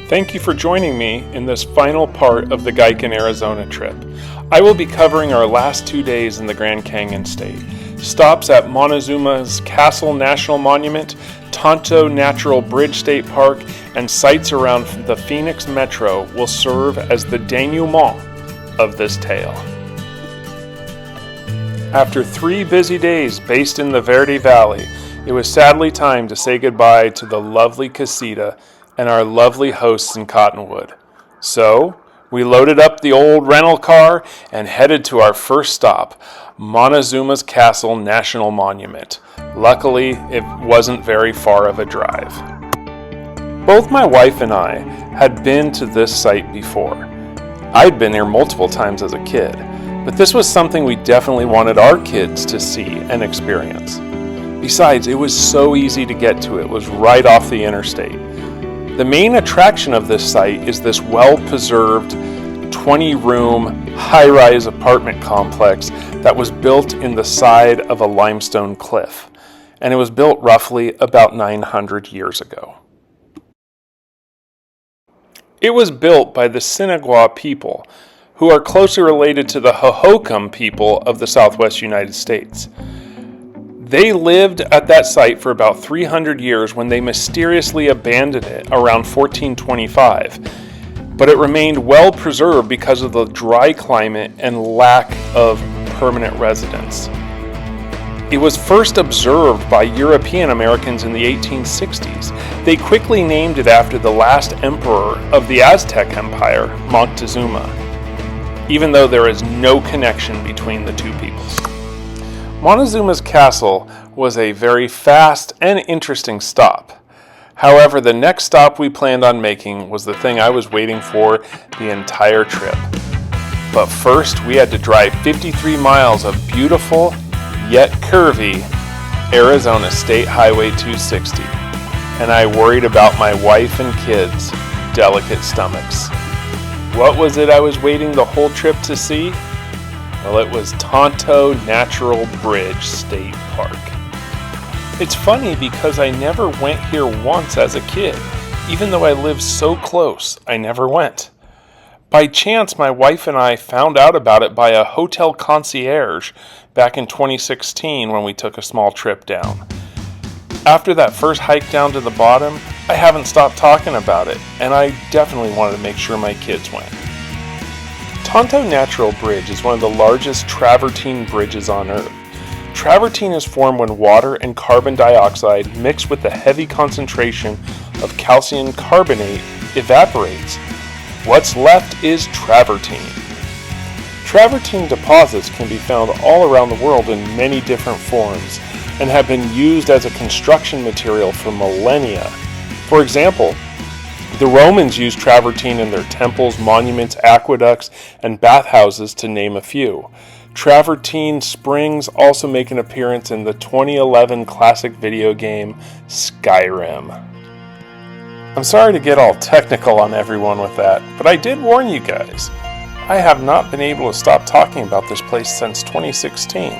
Thank you for joining me in this final part of the Geiken, Arizona trip. I will be covering our last 2 days in the Grand Canyon State. Stops at Montezuma's Castle National Monument, Tonto Natural Bridge State Park, and sites around the Phoenix Metro will serve as the denouement of this tale. After 3 busy days based in the Verde Valley, it was sadly time to say goodbye to the lovely casita and our lovely hosts in Cottonwood. So, we loaded up the old rental car and headed to our first stop, Montezuma's Castle National Monument. Luckily, it wasn't very far of a drive. Both my wife and I had been to this site before. I'd been here multiple times as a kid, but this was something we definitely wanted our kids to see and experience. Besides, it was so easy to get to. It was right off the interstate. The main attraction of this site is this well-preserved 20-room high-rise apartment complex that was built in the side of a limestone cliff, and it was built roughly about 900 years ago. It was built by the Sinagua people, who are closely related to the Hohokam people of the Southwest United States. They lived at that site for about 300 years when they mysteriously abandoned it around 1425, but it remained well preserved because of the dry climate and lack of permanent residence. It was first observed by European Americans in the 1860s. They quickly named it after the last emperor of the Aztec Empire, Montezuma, even though there is no connection between the two peoples. Montezuma's castle was a very fast and interesting stop. However, the next stop we planned on making was the thing I was waiting for the entire trip. But first, we had to drive 53 miles of beautiful, yet curvy, Arizona State Highway 260. And I worried about my wife and kids' delicate stomachs. What was it I was waiting the whole trip to see? Well, it was Tonto Natural Bridge State Park. It's funny because I never went here once as a kid. Even though I lived so close, I never went. By chance, my wife and I found out about it by a hotel concierge back in 2016 when we took a small trip down. After that first hike down to the bottom, I haven't stopped talking about it, and I definitely wanted to make sure my kids went. Tonto Natural Bridge is one of the largest travertine bridges on Earth. Travertine is formed when water and carbon dioxide mixed with the heavy concentration of calcium carbonate evaporates. What's left is travertine. Travertine deposits can be found all around the world in many different forms and have been used as a construction material for millennia. For example, the Romans used travertine in their temples, monuments, aqueducts, and bathhouses, to name a few. Travertine springs also make an appearance in the 2011 classic video game Skyrim. I'm sorry to get all technical on everyone with that, but I did warn you guys. I have not been able to stop talking about this place since 2016.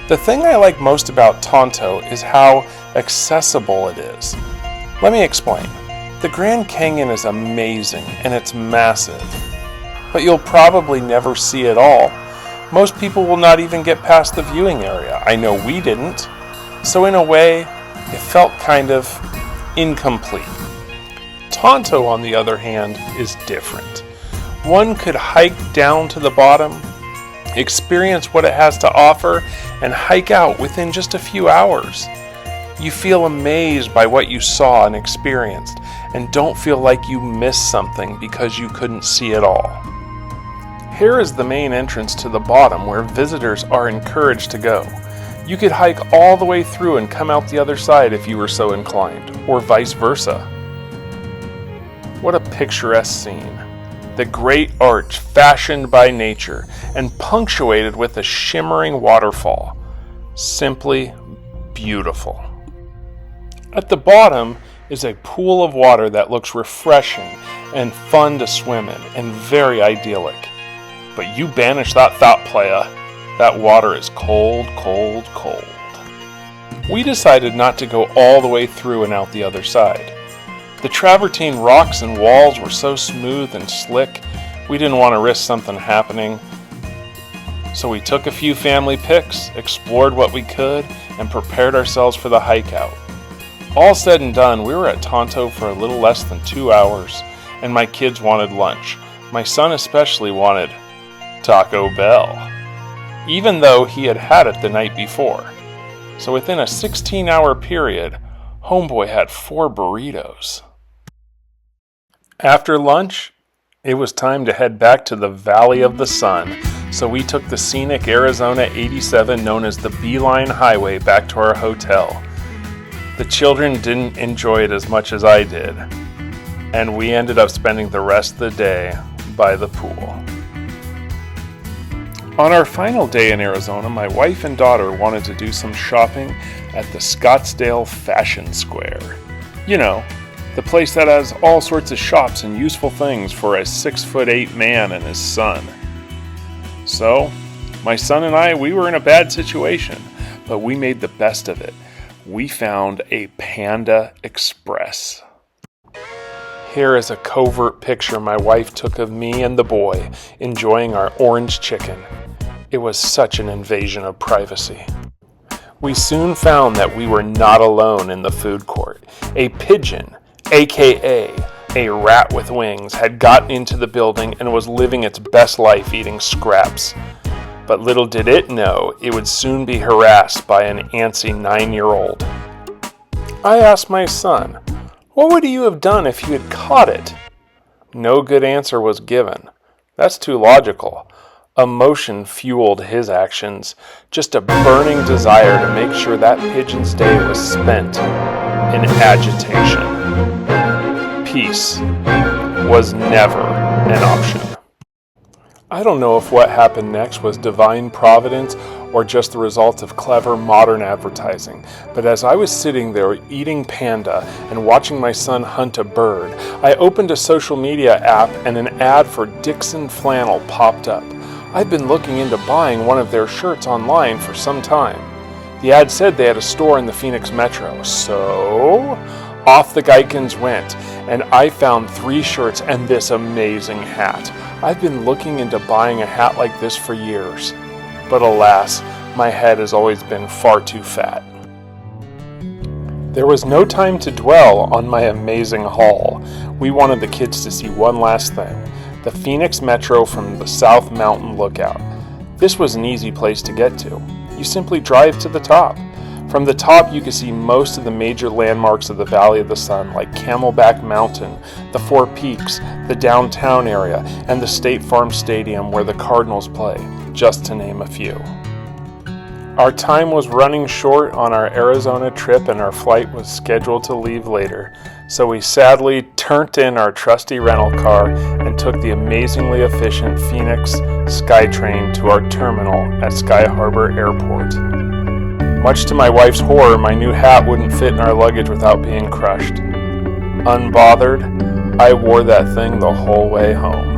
The thing I like most about Tonto is how accessible it is. Let me explain. The Grand Canyon is amazing and it's massive, but you'll probably never see it all. Most people will not even get past the viewing area. I know we didn't. So in a way, it felt kind of incomplete. Tonto, on the other hand, is different. One could hike down to the bottom, experience what it has to offer, and hike out within just a few hours. You feel amazed by what you saw and experienced, and don't feel like you missed something because you couldn't see it all. Here is the main entrance to the bottom where visitors are encouraged to go. You could hike all the way through and come out the other side if you were so inclined, or vice versa. What a picturesque scene. The great arch fashioned by nature and punctuated with a shimmering waterfall. Simply beautiful. At the bottom is a pool of water that looks refreshing and fun to swim in and very idyllic. But you banish that thought, playa. That water is cold, cold, cold. We decided not to go all the way through and out the other side. The travertine rocks and walls were so smooth and slick, we didn't want to risk something happening. So we took a few family pics, explored what we could, and prepared ourselves for the hike out. All said and done, we were at Tonto for a little less than 2 hours, and my kids wanted lunch. My son especially wanted Taco Bell, even though he had had it the night before. So within a 16-hour period, homeboy had 4 burritos. After lunch, it was time to head back to the Valley of the Sun, so we took the scenic Arizona 87 known as the Beeline Highway back to our hotel. The children didn't enjoy it as much as I did, and we ended up spending the rest of the day by the pool. On our final day in Arizona, my wife and daughter wanted to do some shopping at the Scottsdale Fashion Square. You know, the place that has all sorts of shops and useful things for a 6'8" man and his son. So, my son and I, we were in a bad situation, but we made the best of it. We found a Panda Express. Here is a covert picture my wife took of me and the boy enjoying our orange chicken. It was such an invasion of privacy. We soon found that we were not alone in the food court. A pigeon, aka a rat with wings, had gotten into the building and was living its best life eating scraps. But little did it know it would soon be harassed by an antsy 9-year-old. I asked my son, "What would you have done if you had caught it?" No good answer was given. That's too logical. Emotion fueled his actions, just a burning desire to make sure that pigeon's day was spent in agitation. Peace was never an option. I don't know if what happened next was divine providence or just the result of clever modern advertising, but as I was sitting there eating panda and watching my son hunt a bird, I opened a social media app and an ad for Dixxon Flannel popped up. I've been looking into buying one of their shirts online for some time. The ad said they had a store in the Phoenix Metro, so off the Geickens went, and I found 3 shirts and this amazing hat. I've been looking into buying a hat like this for years, but alas, my head has always been far too fat. There was no time to dwell on my amazing haul. We wanted the kids to see one last thing. The Phoenix Metro from the South Mountain Lookout. This was an easy place to get to. You simply drive to the top. From the top you can see most of the major landmarks of the Valley of the Sun, like Camelback Mountain, the 4 Peaks, the downtown area, and the State Farm Stadium where the Cardinals play, just to name a few. Our time was running short on our Arizona trip and our flight was scheduled to leave later, so we sadly turned in our trusty rental car and took the amazingly efficient Phoenix SkyTrain to our terminal at Sky Harbor Airport. Much to my wife's horror, my new hat wouldn't fit in our luggage without being crushed. Unbothered, I wore that thing the whole way home.